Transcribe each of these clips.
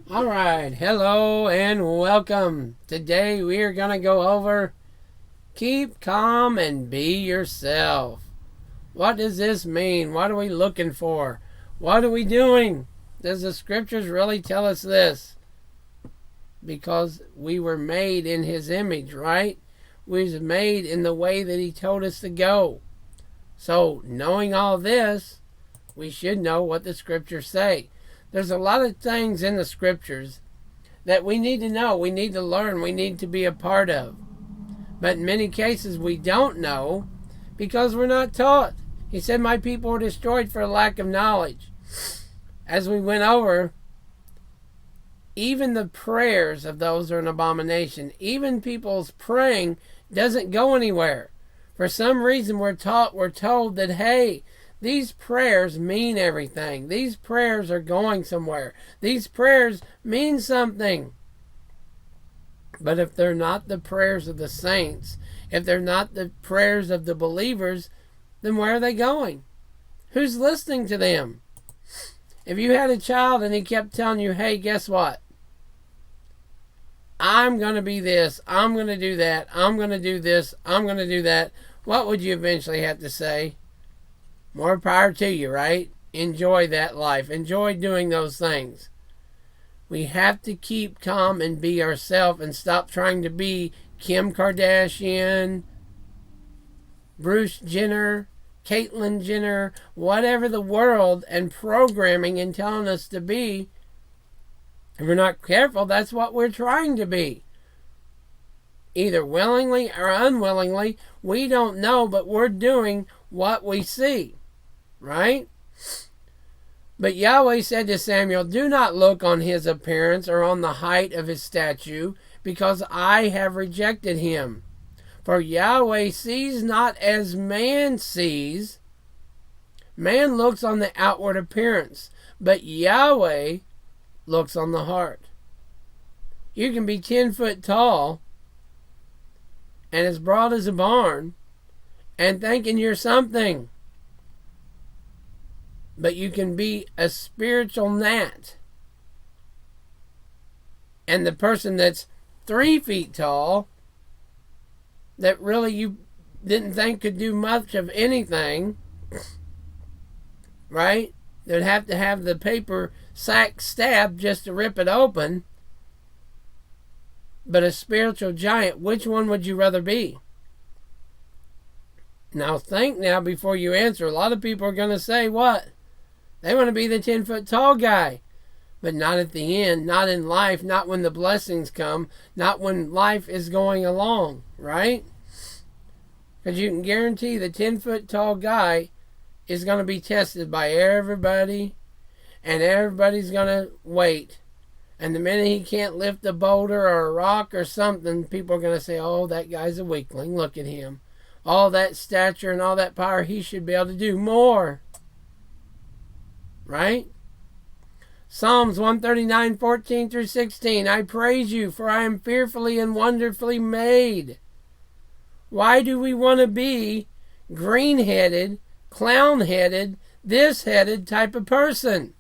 All right, hello and welcome. Today we are going to go over keep calm and be yourself. What does this mean? What are we looking for? What are we doing? Does the scriptures really tell us this? Because we were made in his image, right? We was made in the way that he told us to go. So knowing all this, we should know what the scriptures say. There's a lot of things in the scriptures that we need to know, we need to learn, we need to be a part of. But in many cases we don't know because we're not taught. He said, my people were destroyed for a lack of knowledge. As we went over, even the prayers of those are an abomination. Even people's praying doesn't go anywhere. For some reason we're told that, hey, these prayers mean everything. These prayers are going somewhere. These prayers mean something. But if they're not the prayers of the saints, if they're not the prayers of the believers, then where are they going? Who's listening to them? If you had a child and he kept telling you, hey, guess what? I'm going to be this. I'm going to do that. I'm going to do this. I'm going to do that. What would you eventually have to say? More power to you, right? Enjoy that life. Enjoy doing those things. We have to keep calm and be ourselves and stop trying to be Kim Kardashian, Bruce Jenner, Caitlyn Jenner, whatever the world and programming and telling us to be. If we're not careful, that's what we're trying to be. Either willingly or unwillingly, we don't know, but we're doing what we see. Right? But Yahweh said to Samuel, do not look on his appearance or on the height of his stature, because I have rejected him. For Yahweh sees not as man sees. Man looks on the outward appearance, but Yahweh looks on the heart. You can be 10 foot tall and as broad as a barn and thinking you're something. But you can be a spiritual gnat. And the person that's 3 feet tall, that really you didn't think could do much of anything, right? They'd have to have the paper sack stabbed just to rip it open. But a spiritual giant, which one would you rather be? Now think now before you answer. A lot of people are going to say, what? They want to be the 10 foot tall guy, but not at the end, not in life, not when the blessings come, not when life is going along, right? Because you can guarantee the 10 foot tall guy is going to be tested by everybody, and everybody's going to wait. And the minute he can't lift a boulder or a rock or something, people are going to say, oh, that guy's a weakling, look at him. All that stature and all that power, he should be able to do more. Right? Psalms 139:14 through 16. I praise you, for I am fearfully and wonderfully made. Why do we want to be green-headed, clown-headed, this-headed type of person?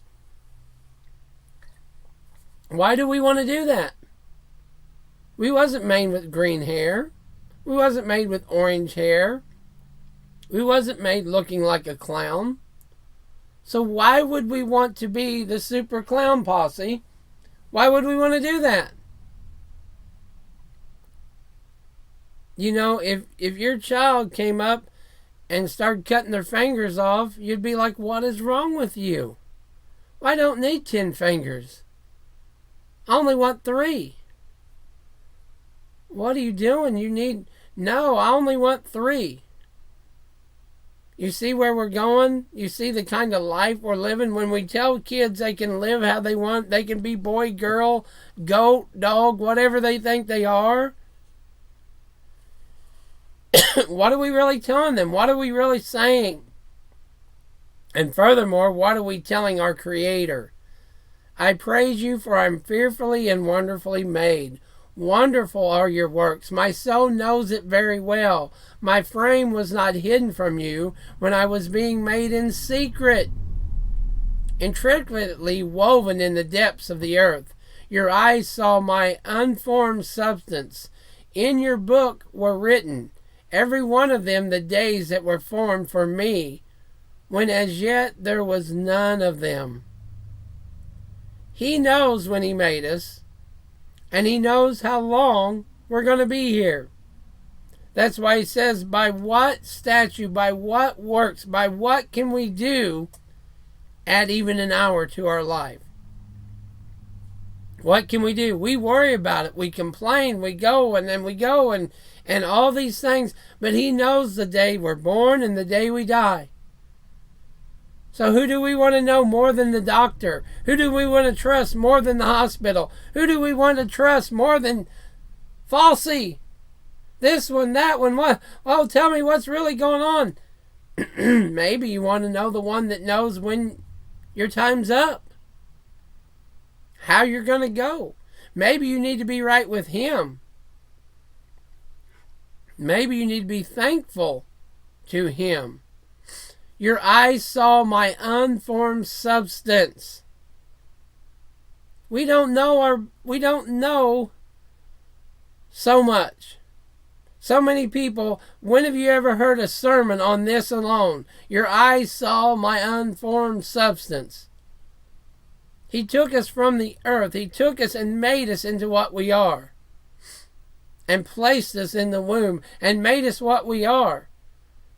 Why do we want to do that? We wasn't made with green hair. We wasn't made with orange hair. We wasn't made looking like a clown. So why would we want to be the super clown posse? Why would we want to do that? You know, if your child came up and started cutting their fingers off, you'd be like, what is wrong with you? Well, I don't need 10 fingers. I only want 3. What are you doing? No, I only want 3. You see where we're going? You see the kind of life we're living? When we tell kids they can live how they want, they can be boy, girl, goat, dog, whatever they think they are. What are we really telling them? What are we really saying? And furthermore, what are we telling our Creator? I praise you, for I am fearfully and wonderfully made. Wonderful are your works. My soul knows it very well. My frame was not hidden from you when I was being made in secret, intricately woven in the depths of the earth. Your eyes saw my unformed substance. In your book were written, every one of them, the days that were formed for me, when as yet there was none of them. He knows when he made us, and he knows how long we're going to be here. That's why he says, by what statute, by what works, by what can we do add even an hour to our life? What can we do? We worry about it. We complain. We go and then we go and all these things. But he knows the day we're born and the day we die. So who do we want to know more than the doctor? Who do we want to trust more than the hospital? Who do we want to trust more than Falsey? This one, that one. What? Oh, tell me what's really going on. Maybe you want to know the one that knows when your time's up. How you're going to go. Maybe you need to be right with him. Maybe you need to be thankful to him. Your eyes saw my unformed substance. We don't know so much. So many people, when have you ever heard a sermon on this alone? Your eyes saw my unformed substance. He took us from the earth. He took us and made us into what we are. And placed us in the womb and made us what we are.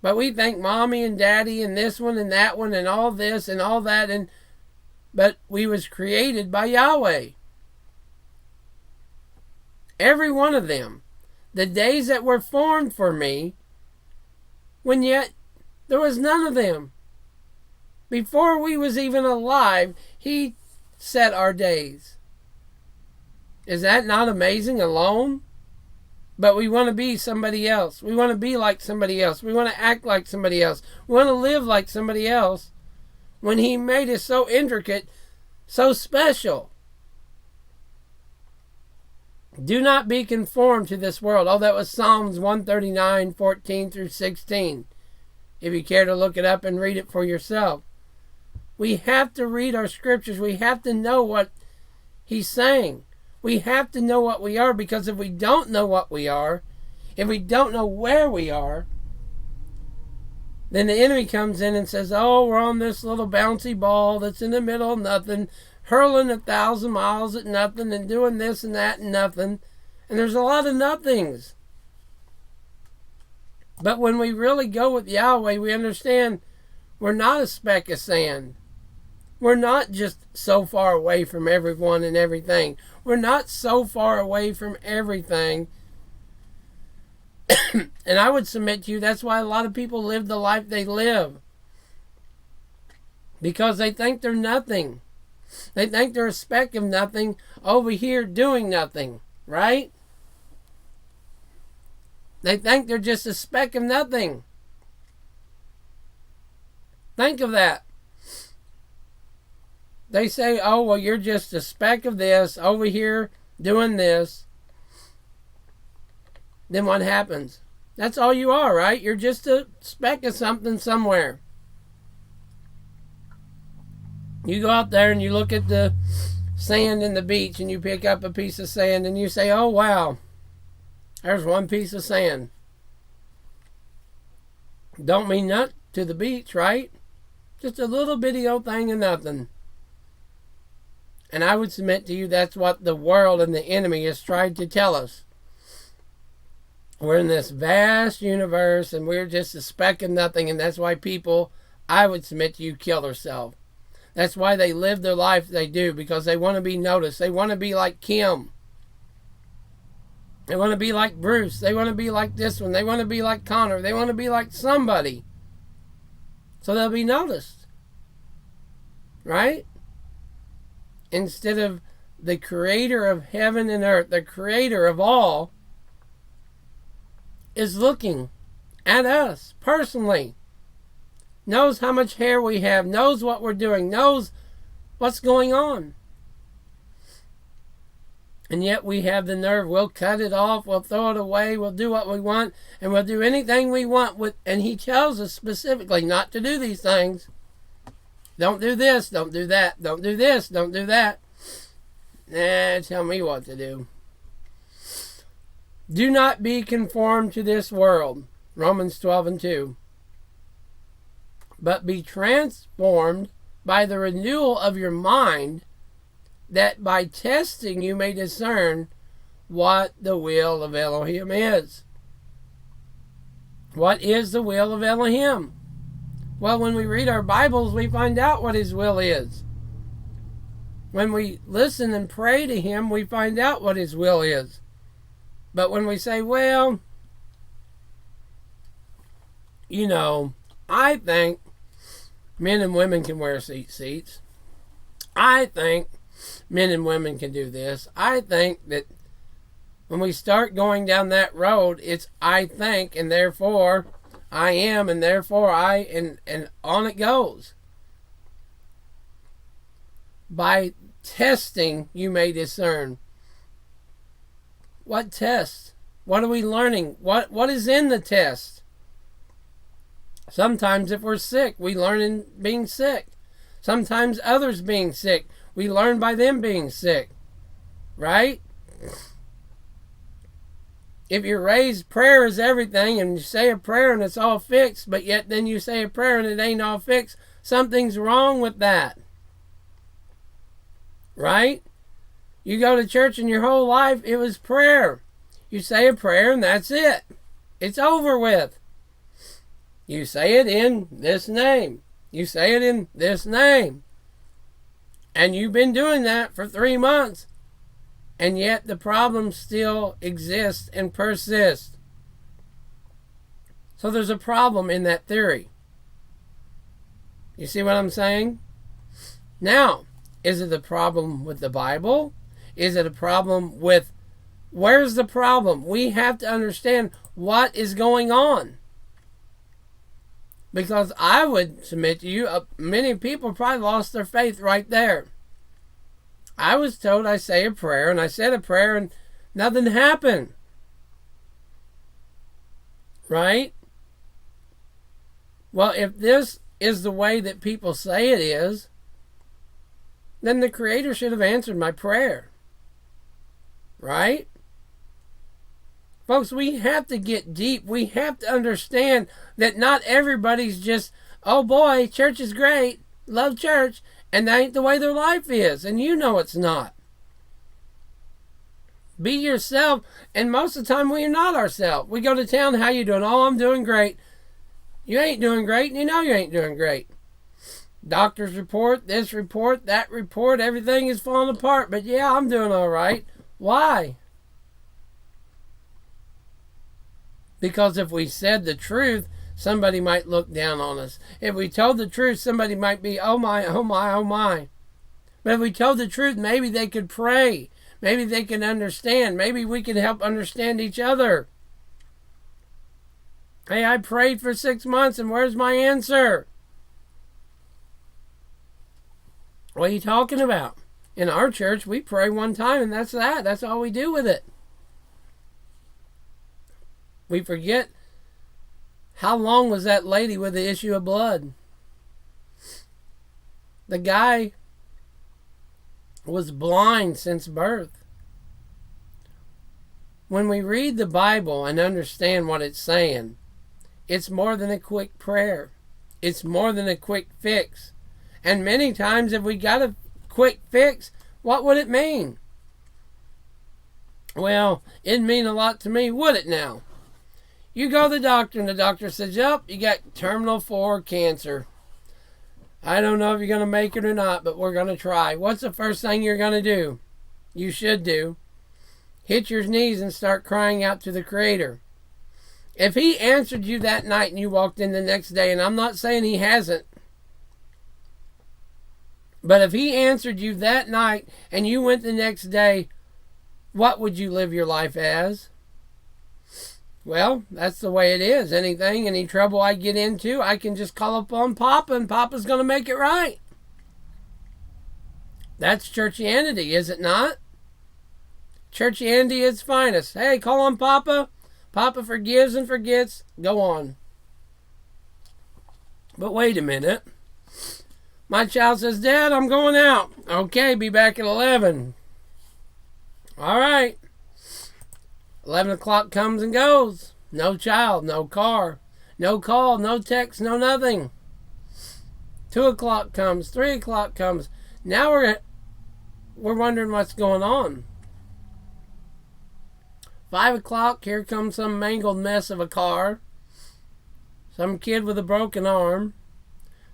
But we think mommy and daddy and this one and that one and all this and all that. But we was created by Yahweh. Every one of them. The days that were formed for me, when yet there was none of them. Before we was even alive, he set our days. Is that not amazing alone? But we want to be somebody else. We want to be like somebody else. We want to act like somebody else. We want to live like somebody else. When he made us so intricate, so special. Do not be conformed to this world. Oh, that was Psalms 139, 14 through 16. If you care to look it up and read it for yourself. We have to read our scriptures. We have to know what he's saying. We have to know what we are, because if we don't know what we are, if we don't know where we are, then the enemy comes in and says, oh, we're on this little bouncy ball that's in the middle of nothing, hurling 1,000 miles at nothing and doing this and that and nothing. And there's a lot of nothings. But when we really go with Yahweh, we understand we're not a speck of sand. We're not just so far away from everyone and everything. We're not so far away from everything. And I would submit to you, that's why a lot of people live the life they live. Because they think they're nothing. They think they're a speck of nothing over here doing nothing, right? They think they're just a speck of nothing. Think of that. They say, oh, well, you're just a speck of this over here doing this. Then what happens? That's all you are, right? You're just a speck of something somewhere. You go out there and you look at the sand in the beach and you pick up a piece of sand and you say, oh, wow, there's one piece of sand. Don't mean nothing to the beach, right? Just a little bitty old thing of nothing. And I would submit to you that's what the world and the enemy has tried to tell us. We're in this vast universe and we're just a speck of nothing, and that's why people, I would submit to you, kill themselves. That's why they live their life they do, because they want to be noticed. They want to be like Kim. They want to be like Bruce. They want to be like this one. They want to be like Connor. They want to be like somebody. So they'll be noticed. Right? Instead of the creator of heaven and earth, the creator of all, is looking at us personally. Knows how much hair we have, knows what we're doing, knows what's going on. And yet we have the nerve. We'll cut it off, we'll throw it away, we'll do what we want, and we'll do anything we want with. And he tells us specifically not to do these things. Don't do this, don't do that, don't do this, don't do that. Tell me what to do. Do not be conformed to this world. Romans 12:2. But be transformed by the renewal of your mind, that by testing you may discern what the will of Elohim is. What is the will of Elohim? Well, when we read our Bibles, we find out what His will is. When we listen and pray to Him, we find out what His will is. But when we say, well, I think men and women can wear seats. I think men and women can do this. I think that when we start going down that road, it's I think, and therefore I am, and therefore I, and on it goes. By testing, you may discern. What test? What are we learning? What is in the test? Sometimes if we're sick, we learn in being sick. Sometimes others being sick, we learn by them being sick. Right? If you're raised, prayer is everything, and you say a prayer and it's all fixed, but yet then you say a prayer and it ain't all fixed, something's wrong with that. Right? You go to church and your whole life it was prayer. You say a prayer and that's it. It's over with. You say it in this name. You say it in this name. And you've been doing that for 3 months. And yet the problem still exists and persists. So there's a problem in that theory. You see what I'm saying? Now, is it a problem with the Bible? Is it a problem with... Where's the problem? We have to understand what is going on. Because I would submit to you, many people probably lost their faith right there. I was told I say a prayer, and I said a prayer, and nothing happened. Right? Well, if this is the way that people say it is, then the Creator should have answered my prayer. Right? Folks, we have to get deep. We have to understand that not everybody's just, oh boy, church is great, love church, and that ain't the way their life is. And you know it's not. Be yourself, and most of the time we are not ourselves. We go to town, how you doing? Oh, I'm doing great. You ain't doing great, and you know you ain't doing great. Doctor's report, this report, that report, everything is falling apart. But yeah, I'm doing all right. Why? Because if we said the truth, somebody might look down on us. If we told the truth, somebody might be, oh my, oh my, oh my. But if we told the truth, maybe they could pray. Maybe they can understand. Maybe we can help understand each other. Hey, I prayed for 6 months, and where's my answer? What are you talking about? In our church, we pray one time, and that's that. That's all we do with it. We forget how long was that lady with the issue of blood. The guy was blind since birth. When we read the Bible and understand what it's saying, it's more than a quick prayer. It's more than a quick fix. And many times if we got a quick fix, what would it mean? Well, it'd mean a lot to me, would it now? You go to the doctor and the doctor says, yep, you got terminal 4 cancer. I don't know if you're going to make it or not, but we're going to try. What's the first thing you're going to do? You should do. Hit your knees and start crying out to the Creator. If He answered you that night and you walked in the next day, and I'm not saying He hasn't, but if He answered you that night and you went the next day, what would you live your life as? Well, that's the way it is. Any trouble I get into, I can just call upon Papa, and Papa's going to make it right. That's churchianity, is it not? Churchianity is finest. Hey, call on Papa. Papa forgives and forgets. Go on. But wait a minute. My child says, Dad, I'm going out. Okay, be back at 11. All right. 11 o'clock comes and goes. No child, no car, no call, no text, no nothing. 2 o'clock comes, 3 o'clock comes. Now we're wondering what's going on. 5 o'clock, here comes some mangled mess of a car. Some kid with a broken arm.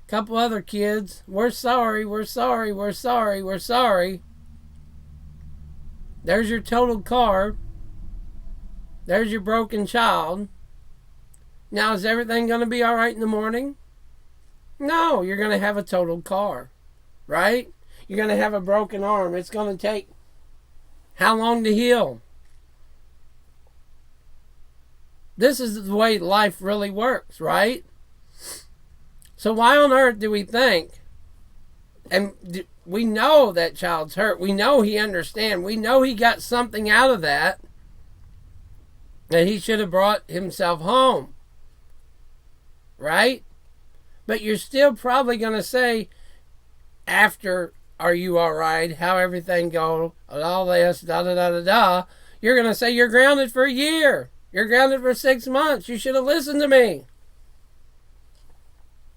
Couple other kids. We're sorry, we're sorry, we're sorry, we're sorry. There's your totaled car. There's your broken child. Now, is everything going to be all right in the morning? No, you're going to have a totaled car, right? You're going to have a broken arm. It's going to take how long to heal? This is the way life really works, right? So why on earth do we think, and we know that child's hurt, we know he understands, we know he got something out of that he should have brought himself home, right? But you're still probably going to say, after, are you all right, how everything go, all this, da-da-da-da-da, you're going to say you're grounded for a year. You're grounded for 6 months. You should have listened to me.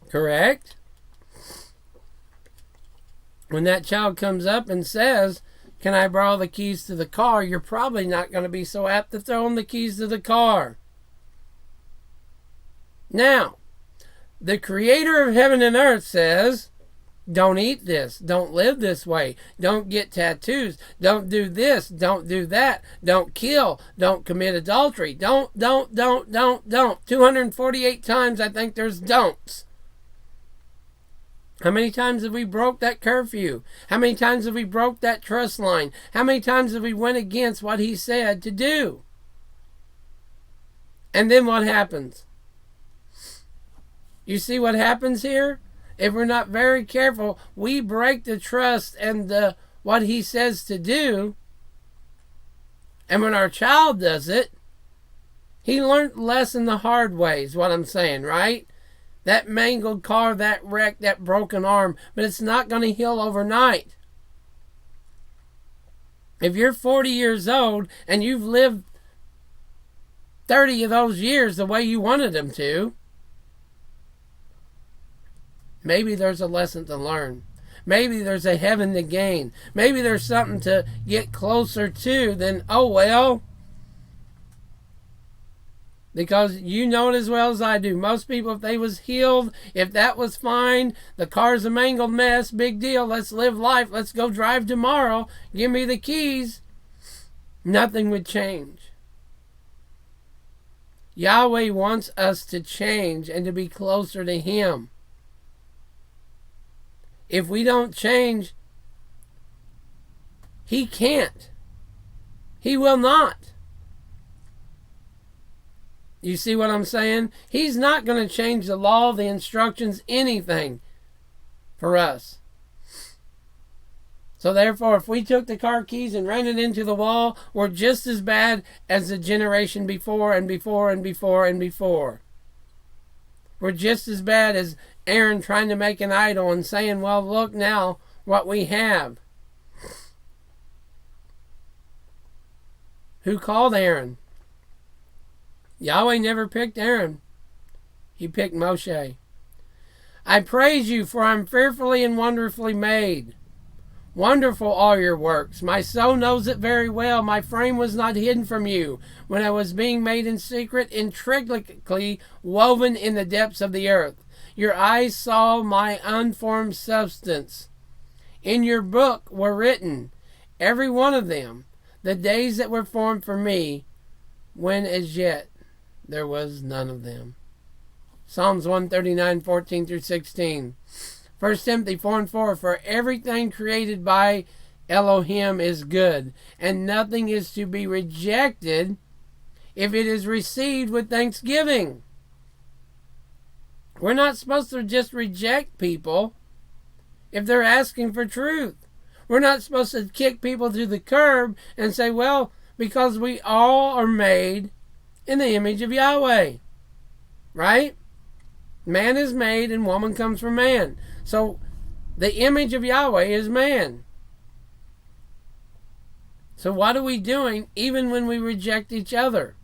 Correct? When that child comes up and says, can I borrow the keys to the car? You're probably not going to be so apt to throw him the keys to the car. Now, the creator of heaven and earth says, don't eat this. Don't live this way. Don't get tattoos. Don't do this. Don't do that. Don't kill. Don't commit adultery. Don't. 248 times I think there's don'ts. How many times have we broke that curfew? How many times have we broke that trust line? How many times have we went against what he said to do? And then what happens? You see what happens here? If we're not very careful, we break the trust and what he says to do. And when our child does it, he learned the lesson the hard way, is what I'm saying, right? That mangled car, that wreck, that broken arm, but it's not going to heal overnight. If you're 40 years old and you've lived 30 of those years the way you wanted them to, maybe there's a lesson to learn. Maybe there's a heaven to gain. Maybe there's something to get closer to than, oh, well. Because you know it as well as I do. Most people, if they was healed, if that was fine, the car's a mangled mess, big deal, let's live life, let's go drive tomorrow, give me the keys, nothing would change. Yahweh wants us to change and to be closer to him. If we don't change, he can't. He will not. You see what I'm saying? He's not going to change the law, the instructions, anything for us. So therefore, if we took the car keys and ran it into the wall, we're just as bad as the generation before and before and before and before. We're just as bad as Aaron trying to make an idol and saying, well, look now what we have. Who called Aaron? Yahweh never picked Aaron. He picked Moshe. I praise you, for I'm fearfully and wonderfully made. Wonderful are your works. My soul knows it very well. My frame was not hidden from you when I was being made in secret, intricately woven in the depths of the earth. Your eyes saw my unformed substance. In your book were written, every one of them, the days that were formed for me, when as yet there was none of them. Psalms 139, 14 through 16. 1 Timothy 4 and 4. For everything created by Elohim is good, and nothing is to be rejected if it is received with thanksgiving. We're not supposed to just reject people if they're asking for truth. We're not supposed to kick people to the curb and say, well, because we all are made in the image of Yahweh. Right? Man is made and woman comes from man. So The image of Yahweh is man. So what are we doing even when we reject each other?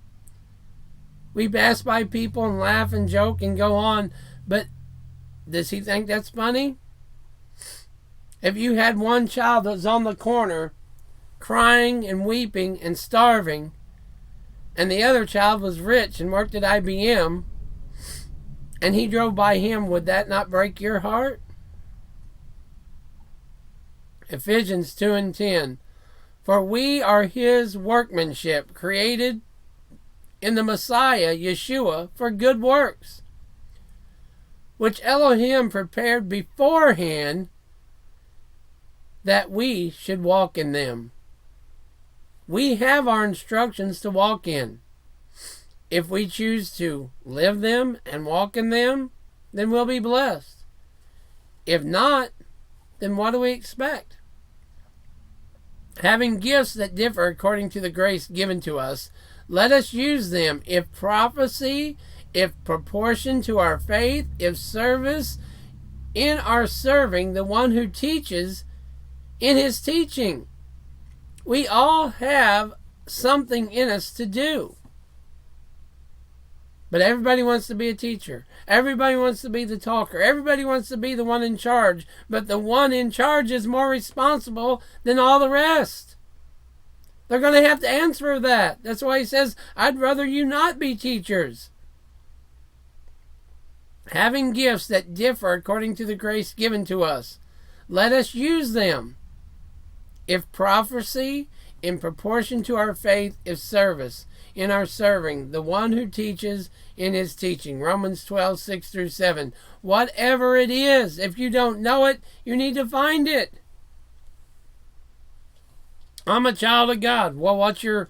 We pass by people and laugh and joke and go on, but does he think that's funny? If you had one child that was on the corner crying and weeping and starving, and the other child was rich and worked at IBM, and he drove by him, would that not break your heart? Ephesians 2:10. For we are his workmanship, created in the Messiah, Yeshua, for good works, which Elohim prepared beforehand that we should walk in them. We have our instructions to walk in. If we choose to live them and walk in them, then we'll be blessed. If not, then what do we expect? Having gifts that differ according to the grace given to us, let us use them. If prophecy, if proportion to our faith, if service, in our serving the one who teaches in his teaching. We all have something in us to do. But everybody wants to be a teacher. Everybody wants to be the talker. Everybody wants to be the one in charge. But the one in charge is more responsible than all the rest. They're going to have to answer that. That's why he says, I'd rather you not be teachers. Having gifts that differ according to the grace given to us, let us use them. If prophecy, in proportion to our faith, if service, in our serving, the one who teaches in his teaching. Romans 12:6-7. Whatever it is, if you don't know it, you need to find it. I'm a child of God. Well, what's your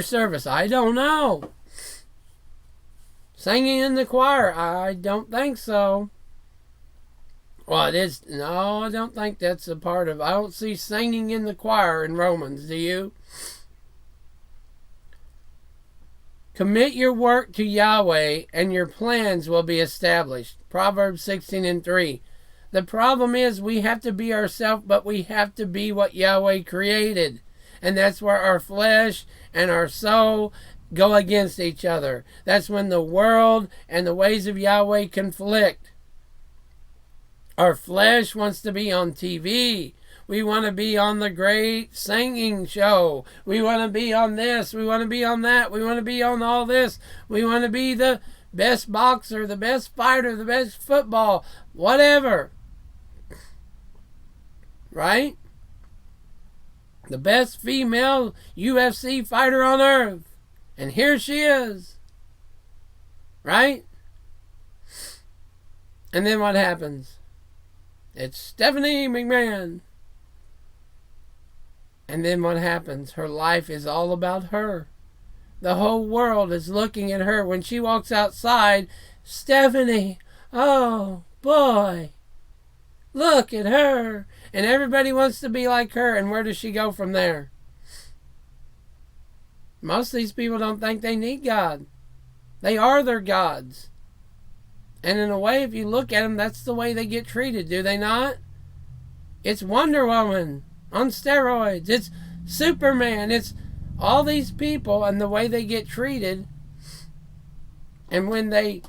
service? I don't know. Singing in the choir? I don't think so. Well, it is. No, I don't think that's a part of. I don't see singing in the choir in Romans. Do you? Commit your work to Yahweh, and your plans will be established. Proverbs 16:3. The problem is we have to be ourselves, but we have to be what Yahweh created. And that's where our flesh and our soul go against each other. That's when the world and the ways of Yahweh conflict. Our flesh wants to be on TV. We want to be on the great singing show. We want to be on this. We want to be on that. We want to be on all this. We want to be the best boxer, the best fighter, the best football, whatever. Right? The best female UFC fighter on earth. And here she is. Right? And then what happens? It's Stephanie McMahon. And then what happens? Her life is all about her. The whole world is looking at her. When she walks outside, Stephanie, oh boy, look at her. And everybody wants to be like her. And where does she go from there? Most of these people don't think they need God. They are their gods. And in a way, if you look at them, that's the way they get treated, do they not? It's Wonder Woman on steroids. It's Superman. It's all these people and the way they get treated. And when they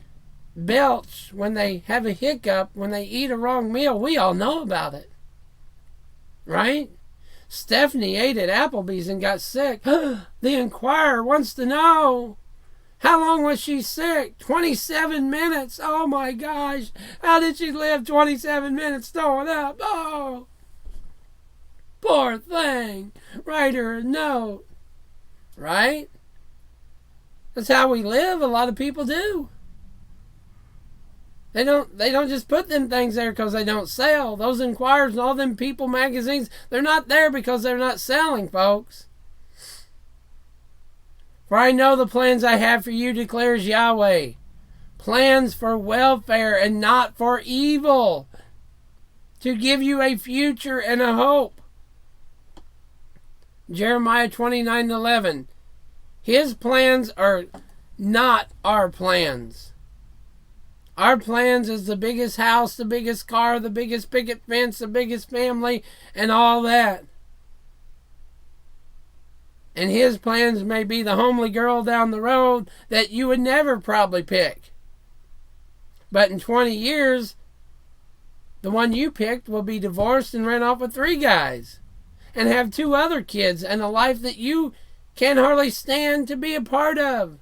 belch, when they have a hiccup, when they eat a wrong meal, we all know about it. Right? Stephanie ate at Applebee's and got sick. The Inquirer wants to know. How long was she sick? 27 minutes. Oh my gosh. How did she live 27 minutes throwing up? Oh, poor thing. Write her a note. Right? That's how we live. A lot of people do. They don't just put them things there because they don't sell. Those Inquirers and all them People magazines, they're not there because they're not selling, folks. For I know the plans I have for you, declares Yahweh. Plans for welfare and not for evil. To give you a future and a hope. Jeremiah 29:11. His plans are not our plans. Our plans is the biggest house, the biggest car, the biggest picket fence, the biggest family, and all that. And his plans may be the homely girl down the road that you would never probably pick. But in 20 years, the one you picked will be divorced and ran off with 3 guys. And have 2 other kids and a life that you can't hardly stand to be a part of.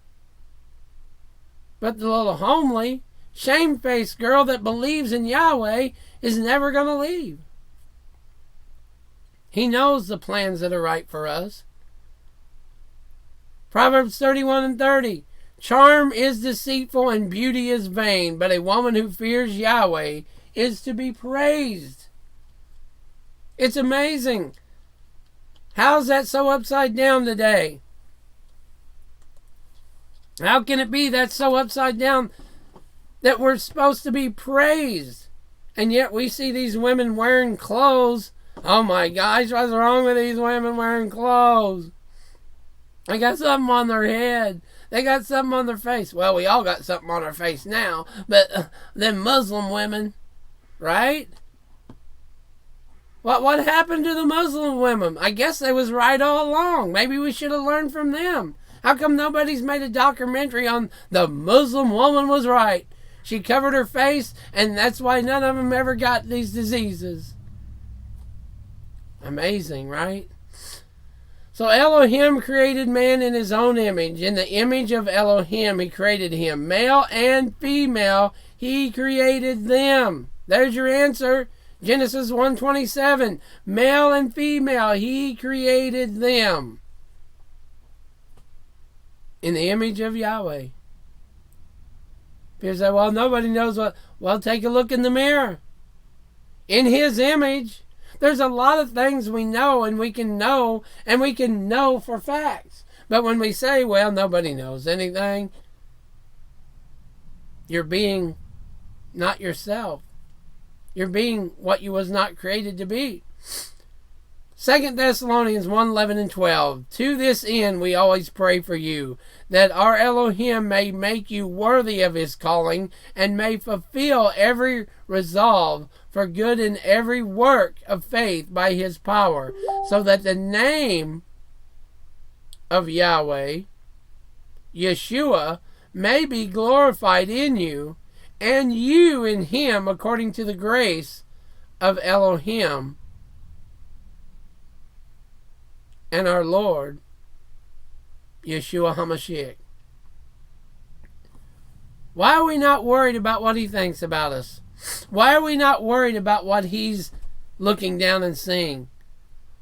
But the little homely, shamefaced girl that believes in Yahweh is never going to leave. He knows the plans that are right for us. Proverbs 31:30. Charm is deceitful and beauty is vain, but a woman who fears Yahweh is to be praised. It's amazing. How's that so upside down today? How can it be that's so upside down that we're supposed to be praised? And yet we see these women wearing clothes. Oh my gosh, what's wrong with these women wearing clothes? They got something on their head. They got something on their face. Well, we all got something on our face now. But them Muslim women, right? What happened to the Muslim women? I guess they was right all along. Maybe we should have learned from them. How come nobody's made a documentary on the Muslim woman was right? She covered her face, and that's why none of them ever got these diseases. Amazing, right? So Elohim created man in his own image. In the image of Elohim, he created him. Male and female, he created them. There's your answer. Genesis 1:27. Male and female, he created them. In the image of Yahweh. People say, well, nobody knows what. Well, take a look in the mirror. In his image, there's a lot of things we know and we can know for facts. But when we say, well, nobody knows anything, you're being not yourself. You're being what you was not created to be. 2 Thessalonians 1:11 and 12. To this end we always pray for you, that our Elohim may make you worthy of his calling, and may fulfill every resolve for good in every work of faith by his power, so that the name of Yahweh, Yeshua, may be glorified in you, and you in him, according to the grace of Elohim and our Lord, Yeshua HaMashiach. Why are we not worried about what he thinks about us? Why are we not worried about what he's looking down and seeing?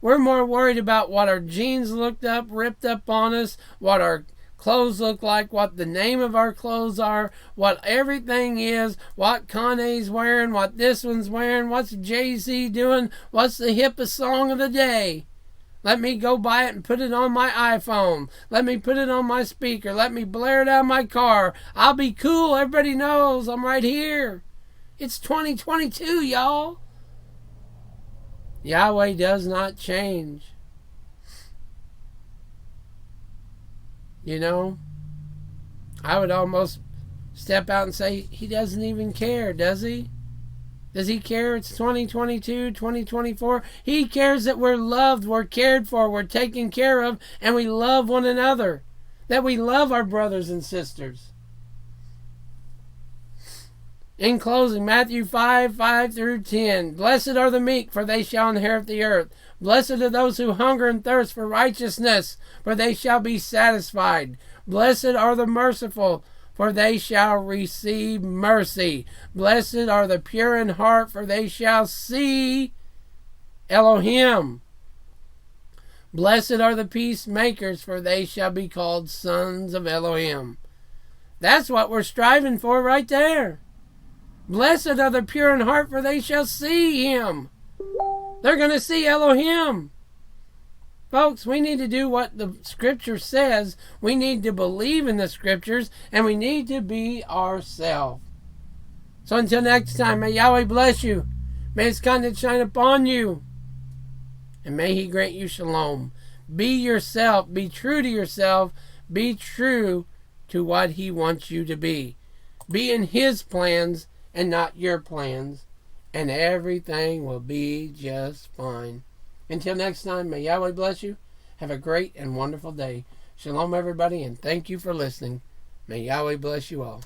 We're more worried about what our jeans ripped up on us, what our clothes look like, what the name of our clothes are, what everything is, what Kanye's wearing, what this one's wearing, what's Jay-Z doing, what's the hippest song of the day. Let me go buy it and put it on my iPhone. Let me put it on my speaker. Let me blare it out of my car. I'll be cool. Everybody knows I'm right here. It's 2022, y'all. Yahweh does not change. You know, I would almost step out and say he doesn't even care, does he? Does he care it's 2022, 2024? He cares that we're loved, we're cared for, we're taken care of, and we love one another. That we love our brothers and sisters. In closing, Matthew 5:5 through 10. Blessed are the meek, for they shall inherit the earth. Blessed are those who hunger and thirst for righteousness, for they shall be satisfied. Blessed are the merciful, for they shall receive mercy. Blessed are the pure in heart, for they shall see Elohim. Blessed are the peacemakers, for they shall be called sons of Elohim. That's what we're striving for right there. Blessed are the pure in heart, for they shall see him. They're going to see Elohim. Folks, we need to do what the scripture says. We need to believe in the scriptures, and we need to be ourselves. So until next time, may Yahweh bless you. May his countenance shine upon you. And may he grant you shalom. Be yourself. Be true to yourself. Be true to what he wants you to be. Be in His plans and not your plans, and everything will be just fine. Until next time, may Yahweh bless you. Have a great and wonderful day. Shalom, everybody, and thank you for listening. May Yahweh bless you all.